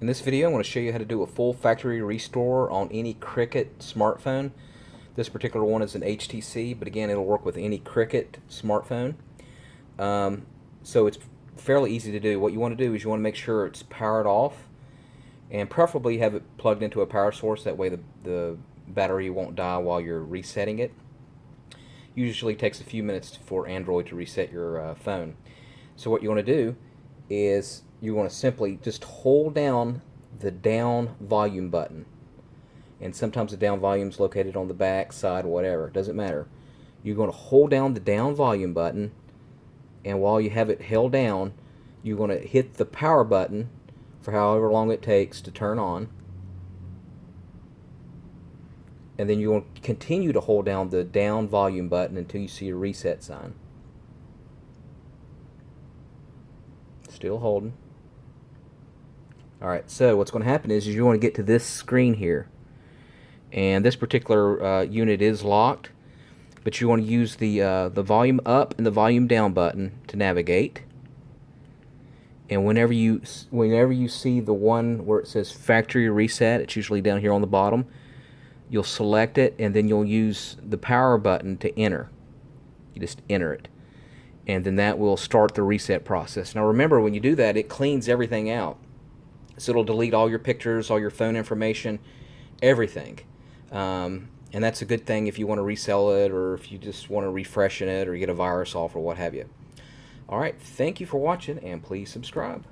In this video, I'm going to show you how to do a full factory restore on any Cricket smartphone. This particular one is an HTC, but again, it'll work with any Cricket smartphone. So it's fairly easy to do. What you want to do is you want to make sure it's powered off, and preferably have it plugged into a power source. That way the battery won't die while you're resetting it. Usually takes a few minutes for Android to reset your phone. So what you want to do is you want to simply just hold down the down volume button, and sometimes the down volume is located on the back side, whatever, it doesn't matter. You're going to hold down the down volume button, and while you have it held down, you're going to hit the power button for however long it takes to turn on, and then you're going to continue to hold down the down volume button until you see a reset sign. Still holding. Alright, so what's going to happen is you want to get to this screen here, and this particular unit is locked, but you want to use the volume up and the volume down button to navigate. And whenever you see the one where it says factory reset, it's usually down here on the bottom, you'll select it, and then you'll use the power button to enter. You just enter it, and then that will start the reset process. Now remember, when you do that, it cleans everything out. So it'll delete all your pictures, all your phone information, everything. And that's a good thing if you want to resell it, or if you just want to refresh it, or get a virus off, or what have you. Alright, thank you for watching, and please subscribe.